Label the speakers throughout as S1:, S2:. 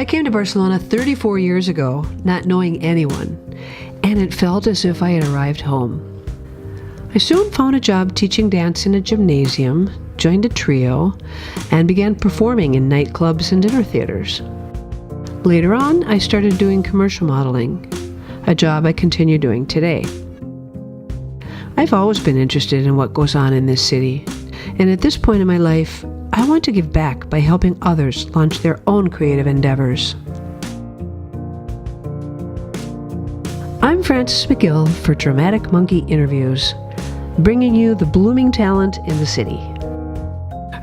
S1: I came to Barcelona 34 years ago, not knowing anyone, and it felt as if I had arrived home. I soon found a job teaching dance in a gymnasium, joined a trio, and began performing in nightclubs and dinner theaters. Later on, I started doing commercial modeling, a job I continue doing today. I've always been interested in what goes on in this city, and at this point in my life, I want to give back by helping others launch their own creative endeavors. I'm Frances McGill for Dramatic Monkey Interviews, bringing you the blooming talent in the city.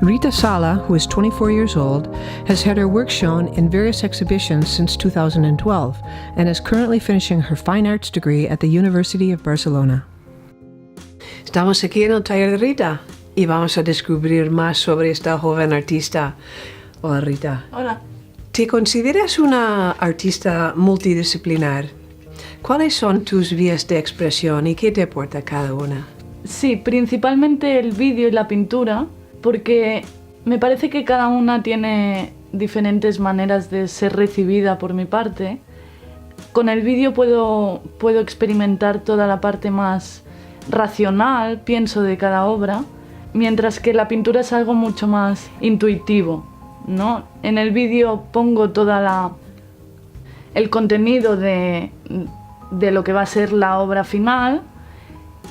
S1: Rita Sala, who is 24 years old, has had her work shown in various exhibitions since 2012 and is currently finishing her fine arts degree at the University of Barcelona. Estamos aquí en el taller de Rita y vamos a descubrir más sobre esta joven artista. Hola, Rita.
S2: Hola.
S1: ¿Te consideras una artista multidisciplinar? ¿Cuáles son tus vías de expresión y qué te aporta cada una?
S2: Sí, principalmente el vídeo y la pintura, porque me parece que cada una tiene diferentes maneras de ser recibida por mi parte. Con el vídeo puedo experimentar toda la parte más racional, pienso, de cada obra, mientras que la pintura es algo mucho más intuitivo, ¿no? En el vídeo pongo el contenido de lo que va a ser la obra final,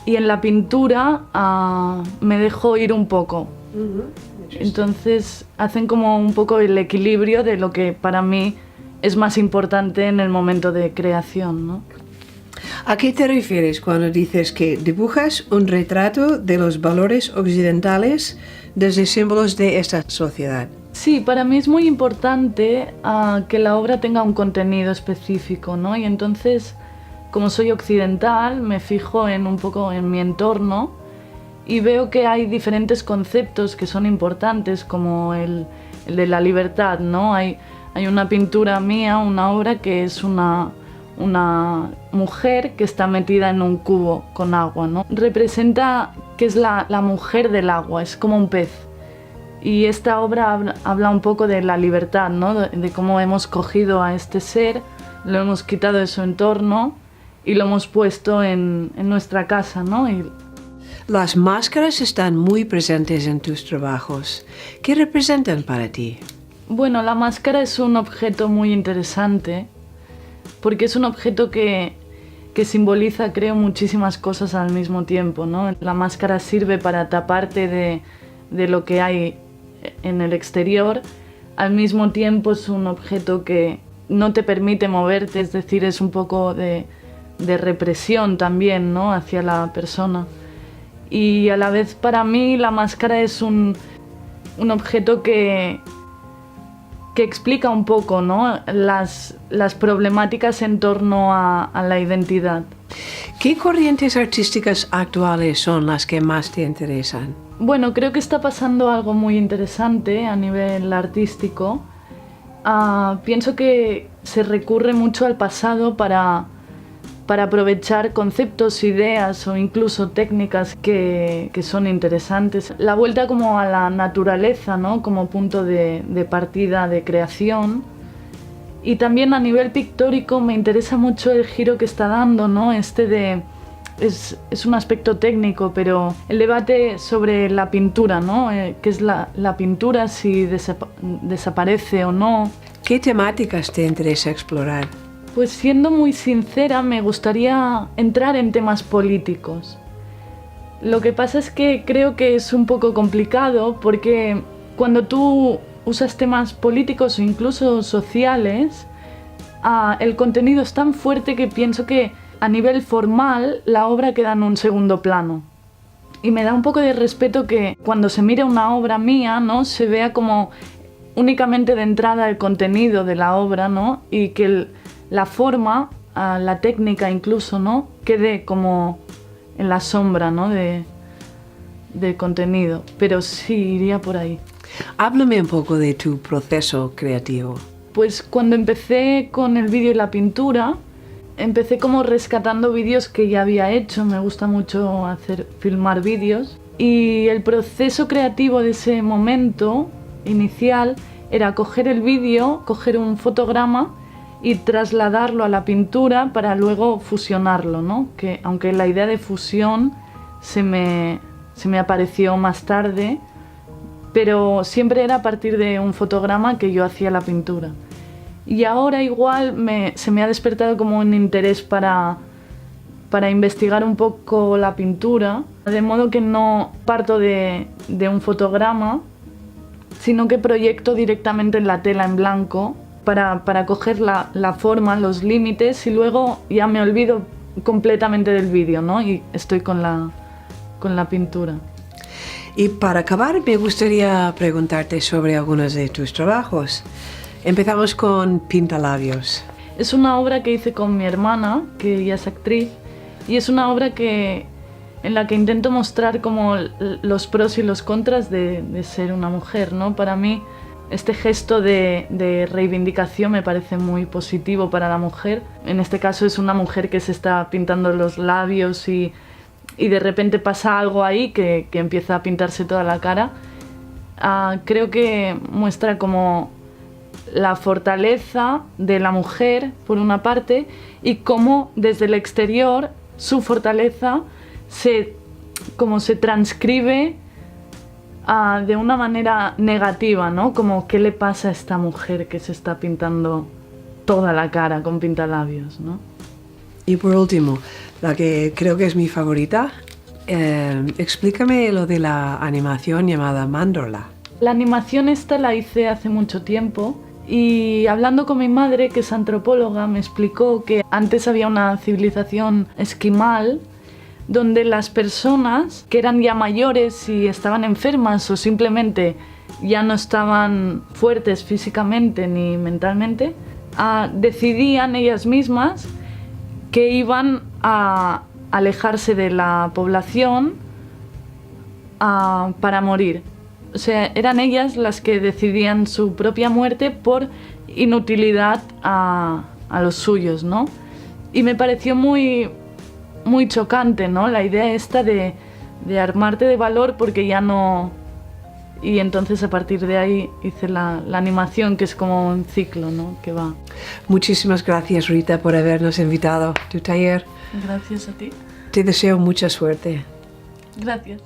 S2: y en la pintura me dejo ir un poco. Entonces hacen como un poco el equilibrio de lo que para mí es más importante en el momento de creación, ¿no?
S1: ¿A qué te refieres cuando dices que dibujas un retrato de los valores occidentales desde símbolos de esta sociedad?
S2: Sí, para mí es muy importante que la obra tenga un contenido específico, ¿no? Y entonces, como soy occidental, me fijo un poco en mi entorno y veo que hay diferentes conceptos que son importantes, como el de la libertad, ¿no? Hay una pintura mía, una obra que es una mujer que está metida en un cubo con agua, ¿no? Representa que es la mujer del agua, es como un pez. Y esta obra habla un poco de la libertad, ¿no? De cómo hemos cogido a este ser, lo hemos quitado de su entorno y lo hemos puesto en nuestra casa, ¿no?
S1: Las máscaras están muy presentes en tus trabajos. ¿Qué representan para ti?
S2: Bueno, la máscara es un objeto muy interesante porque es un objeto que simboliza, creo, muchísimas cosas al mismo tiempo, ¿no? La máscara sirve para taparte de lo que hay en el exterior. Al mismo tiempo es un objeto que no te permite moverte, es decir, es un poco de represión también, ¿no? Hacia la persona. Y a la vez, para mí, la máscara es un objeto que explica un poco, ¿no? las problemáticas en torno a la identidad.
S1: ¿Qué corrientes artísticas actuales son las que más te interesan?
S2: Bueno, creo que está pasando algo muy interesante a nivel artístico. Pienso que se recurre mucho al pasado para aprovechar conceptos, ideas o incluso técnicas que son interesantes. La vuelta como a la naturaleza, ¿no? Como punto de partida de creación. Y también a nivel pictórico me interesa mucho el giro que está dando, ¿no? Es un aspecto técnico, pero el debate sobre la pintura, ¿no? ¿Qué es la pintura? Si desaparece o no.
S1: ¿Qué temáticas te interesa explorar?
S2: Pues siendo muy sincera, me gustaría entrar en temas políticos. Lo que pasa es que creo que es un poco complicado porque cuando tú usas temas políticos o incluso sociales, el contenido es tan fuerte que pienso que a nivel formal la obra queda en un segundo plano. Y me da un poco de respeto que cuando se mire una obra mía, ¿no? Se vea como únicamente de entrada el contenido de la obra, ¿no? Y que la forma, la técnica incluso, ¿no? Quede como en la sombra, ¿no? de contenido. Pero sí, iría por ahí.
S1: Háblame un poco de tu proceso creativo.
S2: Pues cuando empecé con el vídeo y la pintura, empecé como rescatando vídeos que ya había hecho. Me gusta mucho filmar vídeos. Y el proceso creativo de ese momento inicial era coger el vídeo, coger un fotograma y trasladarlo a la pintura para luego fusionarlo, ¿no? Que aunque la idea de fusión se me apareció más tarde, pero siempre era a partir de un fotograma que yo hacía la pintura. Y ahora igual se me ha despertado como un interés para investigar un poco la pintura, de modo que no parto de un fotograma, sino que proyecto directamente en la tela en blanco para coger la forma, los límites, y luego ya me olvido completamente del vídeo, ¿no? Y estoy con la pintura.
S1: Y para acabar, me gustaría preguntarte sobre algunos de tus trabajos. Empezamos con Pintalabios.
S2: Es una obra que hice con mi hermana, que ella es actriz, y es una obra en la que intento mostrar como los pros y los contras de ser una mujer, ¿no? Para mí, este gesto de reivindicación me parece muy positivo para la mujer. En este caso es una mujer que se está pintando los labios y de repente pasa algo ahí que empieza a pintarse toda la cara. Creo que muestra como la fortaleza de la mujer, por una parte, y cómo desde el exterior su fortaleza se transcribe de una manera negativa, ¿no? Como qué le pasa a esta mujer que se está pintando toda la cara con pintalabios, ¿no?
S1: Y por último, la que creo que es mi favorita, explícame lo de la animación llamada Mandorla.
S2: La animación esta la hice hace mucho tiempo y hablando con mi madre, que es antropóloga, me explicó que antes había una civilización esquimal donde las personas que eran ya mayores y estaban enfermas o simplemente ya no estaban fuertes físicamente ni mentalmente, decidían ellas mismas que iban a alejarse de la población para morir. O sea, eran ellas las que decidían su propia muerte por inutilidad a los suyos, ¿no? Y me pareció muy chocante, ¿no? La idea esta de armarte de valor porque ya no... Y entonces a partir de ahí hice la animación, que es como un ciclo, ¿no? Que va.
S1: Muchísimas gracias, Rita, por habernos invitado a tu taller.
S2: Gracias a ti.
S1: Te deseo mucha suerte.
S2: Gracias.